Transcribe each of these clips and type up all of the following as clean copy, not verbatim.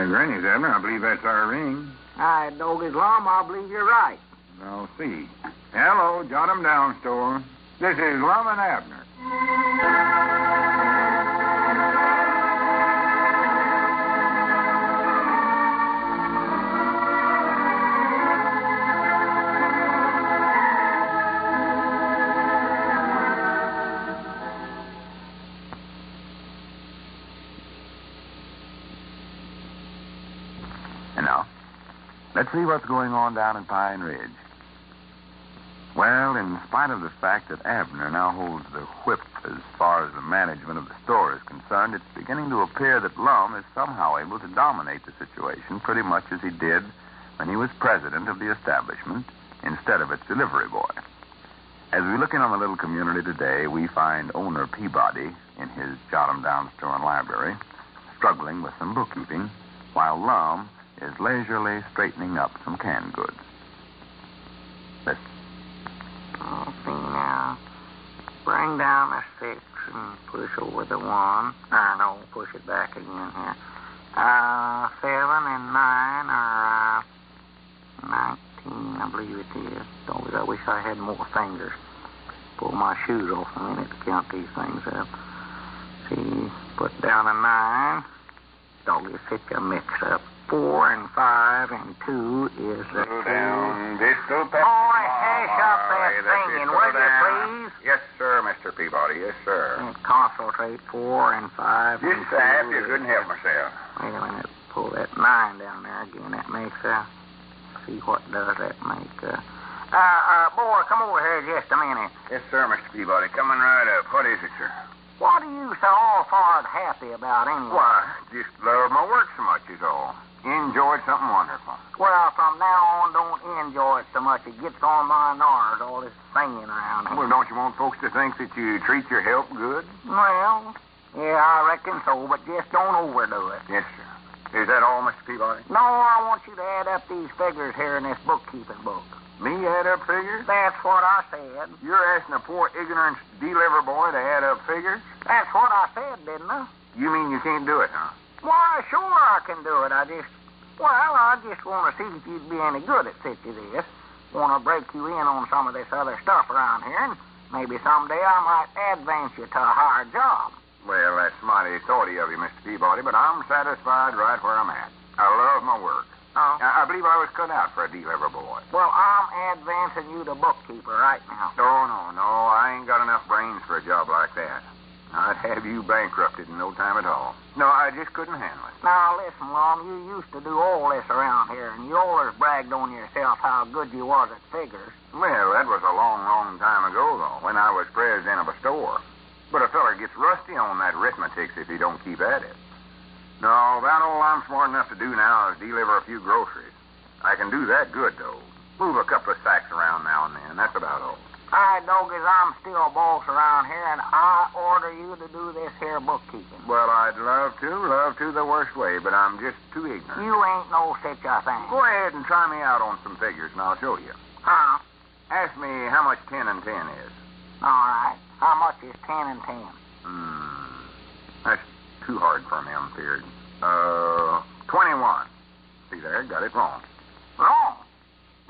Granny's, Abner. I believe that's our ring. Hi, Doggy's Lum. I believe you're right. I'll see. Hello, jot 'em down, store. This is Lum and Abner. And now, let's see what's going on down in Pine Ridge. Well, in spite of the fact that Abner now holds the whip as far as the management of the store is concerned, it's beginning to appear that Lum is somehow able to dominate the situation pretty much as he did when he was president of the establishment instead of its delivery boy. As we look in on the little community today, we find owner Peabody in his jot-em-down store and library struggling with some bookkeeping, while Lum is leisurely straightening up some canned goods. Listen. Oh, see now. Bring down the 6 and push over the 1. No, push it back again here. 7 and 9 are 19, I believe it is. Don't I wish I had more fingers. Pull my shoes off a minute to count these things up. See, put down a 9. Doggy, fit you mixed up. 4 and 5 and 2 is the 2. Down, Distal Pepper. Boy, hash up that singing, will you, please? Yes, sir, Mr. Peabody. Yes, sir. And concentrate. 4 and 5 Just and 2. half, you couldn't help myself. Wait a minute. Pull that 9 down there again. That makes, see what does that make, boy, come over here just a minute. Yes, sir, Mr. Peabody. Coming right up. What is it, sir? What are you so all-fired happy about anyway? Why, just love my work so much is all. Enjoyed something wonderful. Well, from now on, don't enjoy it so much. It gets on my nerves, all this singing around here. Well, don't you want folks to think that you treat your help good? Well, yeah, I reckon so, but just don't overdo it. Yes, sir. Is that all, Mr. Peabody? No, I want you to add up these figures here in this bookkeeping book. Me add up figures? That's what I said. You're asking a poor, ignorant deliver boy to add up figures? That's what I said, didn't I? You mean you can't do it, huh? Why, sure I can do it. I just want to see if you'd be any good at such as this. Want to break you in on some of this other stuff around here, and maybe someday I might advance you to a higher job. Well, that's mighty thoughty of you, Mr. Peabody, but I'm satisfied right where I'm at. I love my work. Oh? I believe I was cut out for a deliver boy. Well, I'm advancing you to bookkeeper right now. No. I ain't got enough brains for a job like that. I'd have you bankrupted in no time at all. No, I just couldn't handle it. Now, listen, Lum, you used to do all this around here, and you always bragged on yourself how good you was at figures. Well, that was a long, long time ago, though, when I was president of a store. But a feller gets rusty on that arithmetic if he don't keep at it. No, about all I'm smart enough to do now is deliver a few groceries. I can do that good, though. Move a couple of sacks around now and then. That's about all. All right, Doggies, I'm still boss around here, and I order you to do this here bookkeeping. Well, I'd love to the worst way, but I'm just too ignorant. You ain't no such a thing. Go ahead and try me out on some figures, and I'll show you. Huh? Ask me how much 10 and 10 is. All right. How much is 10 and 10? That's too hard for me, I'm feared. 21. See there, got it wrong. Wrong?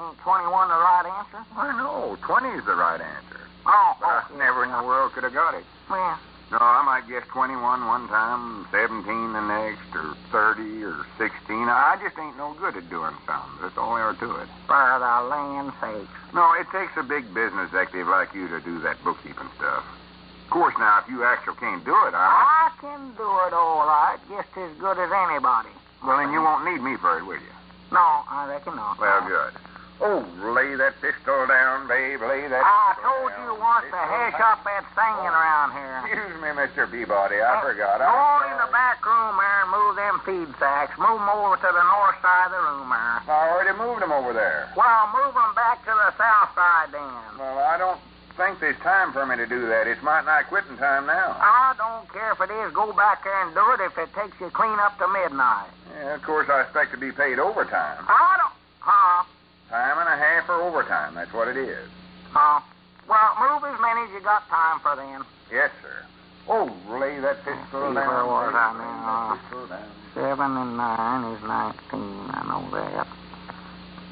Ain't 21 the right answer? I know, 20 is the right answer. Oh, But I never in the world could have got it. Well, No, I might guess 21 one time, 17 the next, or 30, or 16. I just ain't no good at doing something. That's all there to it. for the land's sakes. No, it takes a big business executive like you to do that bookkeeping stuff. Of course, now, if you actually can't do it, I can do it all right, just as good as anybody. Well, then you won't need me for it, will you? No, I reckon not. Well, good. Oh, lay that pistol down, babe. Lay that I pistol told down. you once to hush up that singing around here. Excuse me, Mr. Peabody. I forgot. Go on in the back room there and move them feed sacks. Move them over to the north side of the room there. I already moved them over there. Well, move them back to the south side then. Well, I don't think there's time for me to do that. It's might not quitting time now. I don't care if it is. Go back there and do it if it takes you clean up to midnight. Yeah, of course, I expect to be paid overtime. I don't... Huh? Time and a half for overtime. That's what it is. Huh? Well, move as many as you got time for then. Yes, sir. Oh, lay that pistol down. Where was I Lay now? that pistol down. 7 and 9 is 19. I know that.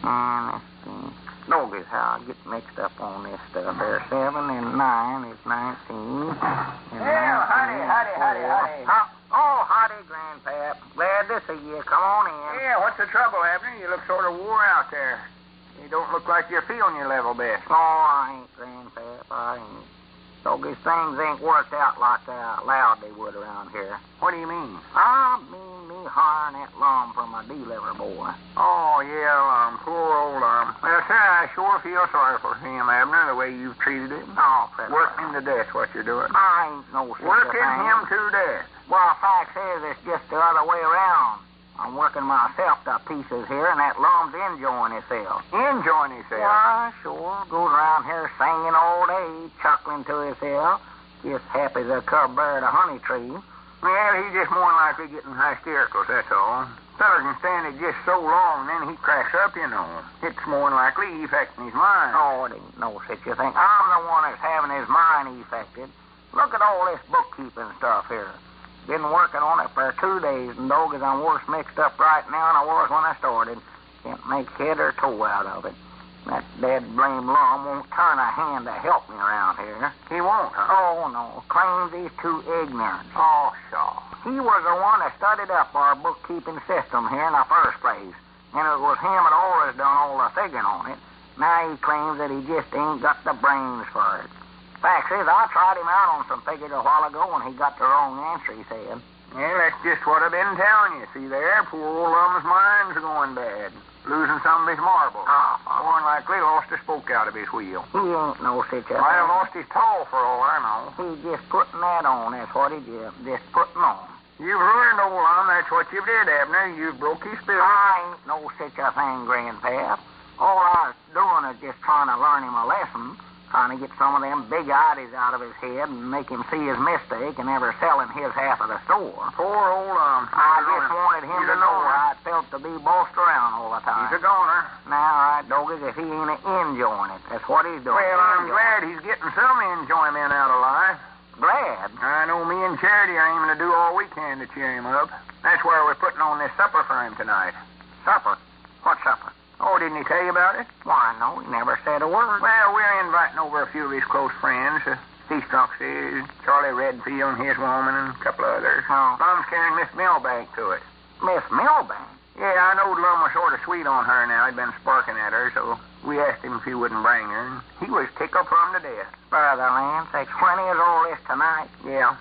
And let's see. Notice how I get mixed up on this stuff there. 7 and 9 is 19. And howdy. Oh, howdy, Grandpap. Glad to see you. Come on in. Yeah, what's the trouble, Abner? You look sort of wore out there. You don't look like you're feeling your level best. Oh, I ain't, Grandpap. I ain't. Doggies, things ain't worked out like I allowed they would around here. What do you mean? I mean me hiring that Lum for my deliver boy. Oh, yeah, poor old Well, sir, I sure feel sorry for him, Abner, the way you've treated him. Oh, Working him to death, what you're doing. I ain't no such a Working thing. him to death. Well, fact is, it's just the other way around. I'm working myself to pieces here, and that Lum's enjoying himself. Enjoying himself? Why, sure. Goes around here singing all day, chuckling to himself. Just happy as a cub bird at a honey tree. Well, he's just more than likely getting hysterical, that's all. Feller can stand it just so long, then he cracks up, you know. It's more than likely affecting his mind. Oh, it ain't no such a thing. I'm the one that's having his mind affected. Look at all this bookkeeping stuff here. Been working on it for 2 days, and doggies, I'm worse mixed up right now than I was when I started. Can't make head or toe out of it. That dead blame Lum won't turn a hand to help me around here. He won't, huh? Oh, no. Claims he's too ignorant. Oh, sure. He was the one that started up our bookkeeping system here in the first place. And it was him that always done all the figuring on it. Now he claims that he just ain't got the brains for it. Fact is, I tried him out on some figures a while ago and he got the wrong answer, he said. Yeah, that's just what I've been telling you. See there, poor old Lum's mind's going bad. Losing some of his marbles. More than likely lost a spoke out of his wheel. He ain't no such a Might have lost his toe for all I know. He's just putting that on, that's what he did. Just putting on. You've ruined old Lum, that's what you did, Abner. You broke his spirit. I ain't no such a thing, Grandpap. All I was doing is just trying to learn him a lesson. Trying to get some of them big ideas out of his head and make him see his mistake and never selling his half of the store. Poor old Lum. I just wanted him to know how it felt to be bossed around all the time. He's a goner. Now, right, doggies, if he ain't enjoying it, that's what he's doing. Well, I'm glad he's getting some enjoyment out of life. Glad? I know me and Charity are aiming to do all we can to cheer him up. That's why we're putting on this supper for him tonight. Supper? What supper? Oh, didn't he tell you about it? Why, no, he never said a word. Well, we're inviting over a few of his close friends. Seastrunks, Charlie Redfield and his woman and a couple of others. Oh. Lum's carrying Miss Milbank to it. Miss Milbank? Yeah, I knowed Lum was sort of sweet on her now. He'd been sparking at her, so we asked him if he wouldn't bring her, and he was tickled plumb to death. Brother Lance, takes plenty of all this tonight. Yeah.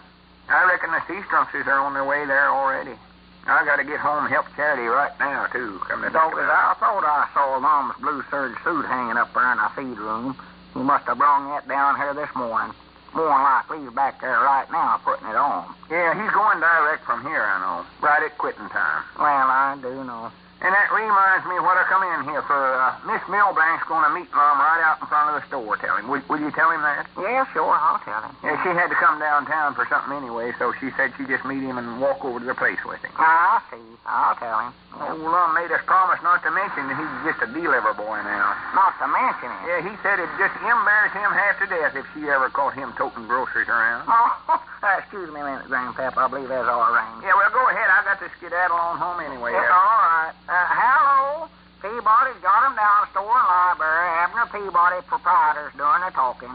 I reckon the Seastrunkses are on their way there already. I got to get home and help Charity right now, too. Doggies, I thought I saw Lum's blue serge suit hanging up there in the feed room. He must have brought that down here this morning. More than likely he's back there right now putting it on. Yeah, he's going direct from here, I know. Right at quitting time. Well, I do know. And that reminds me what I come in here for. Miss Milbank's going to meet Lum right out in front of the store, tell him. Will you tell him that? Yeah, sure, I'll tell him. Yeah, she had to come downtown for something anyway, so she said she'd just meet him and walk over to the place with him. I see. I'll tell him. Old Lum made us promise not to mention that he's just a deliver boy now. Not to mention it? Yeah, he said it'd just embarrass him half to death if she ever caught him toting groceries around. Oh, excuse me a minute, Grandpap. I believe that's all right. Yeah, well, go ahead. I got to skedaddle on home anyway. Yeah, all right. Hello. Peabody's got him down store and library. Abner Peabody, proprietor's doing the talking.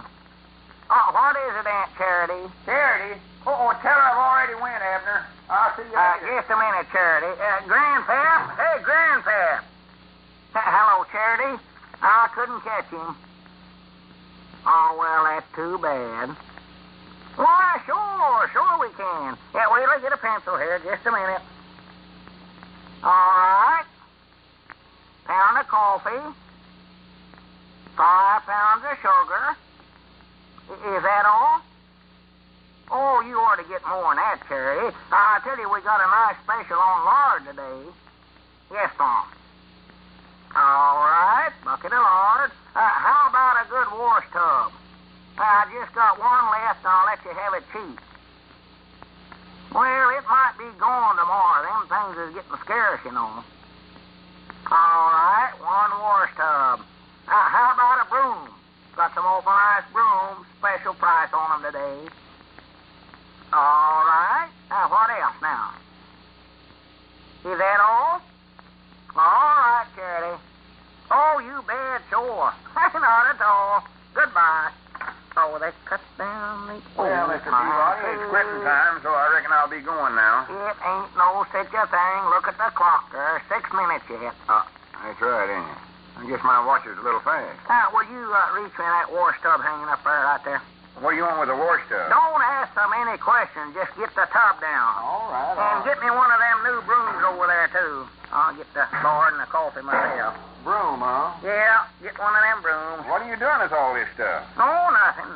Oh, what is it, Aunt Charity? Charity? Oh, tell her I've already went, Abner. I'll see you later. Just a minute, Charity. Grandpap? Hey, Grandpap. Hello, Charity. I couldn't catch him. Oh, well, that's too bad. Why, sure we can. Yeah, wait till I get a pencil here. Just a minute. All right. Pound of coffee. 5 pounds of sugar. Is that all? Oh, you ought to get more than that, Cherry. I tell you, we got a nice special on lard today. Yes, Tom. All right, bucket of lard. How about a good wash tub? I just got one left, and I'll let you have it cheap. Well, it might be gone tomorrow. Them things is getting scarce, you know. All right, one wash tub. How about a broom? Got some awful nice brooms. Special price on them today. All right. What else now? Is that all? All right, Charity. Oh, you bet, sure. Not at all. Goodbye. Oh, they cut down the... Well, Mr. Peabody, it's quitting time, so I reckon I'll be going now. It ain't no such a thing. Look at the clock there. 6 minutes yet. That's right, ain't it? I guess my watch is a little fast. Will you reach me that wash tub hanging up there right there? What do you want with the wash tub? Don't ask them any questions. Just get the tub down. All right. And get me one of them new brooms over there, too. I'll get the board and the coffee myself. Broom, huh? Yeah, get one of them brooms. What are you doing with all this stuff? Oh, nothing.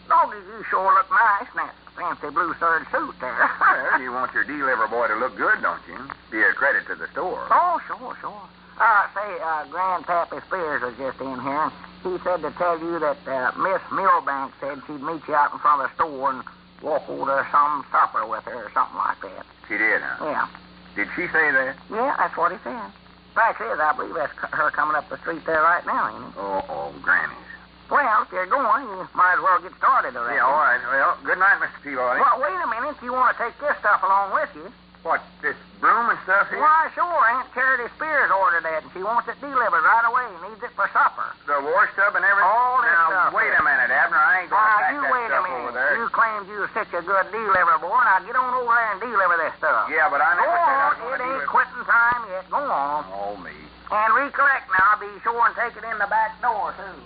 Doggy, you sure look nice in that fancy blue serge suit there. Well, you want your deliver boy to look good, don't you? Be a credit to the store. Oh, sure. Grandpappy Spears was just in here, and he said to tell you that Miss Milbank said she'd meet you out in front of the store and walk over to some supper with her or something like that. She did, huh? Yeah. Did she say that? Yeah, that's what he said. Fact is, I believe that's her coming up the street there right now, ain't it? Oh, Granny's. Well, if you're going, you might as well get started already. Yeah, all right. Well, good night, Mr. Peabody. Well, wait a minute. You want to take this stuff along with you? What, this broom and stuff here? Why, sure. Aunt Charity Spears ordered that, and she wants it delivered right away. Needs it for supper. The wash tub and everything? All this now, stuff. wait a minute, Abner. I ain't going to pack you that wait a stuff minute. over there. You claimed you were such a good deliverer, boy. Now get on over there and deliver this stuff. Yeah, but I never Go said I on. was going It to ain't quitting time yet. Go on. Oh, me. And recollect now. Be sure and take it in the back door, too.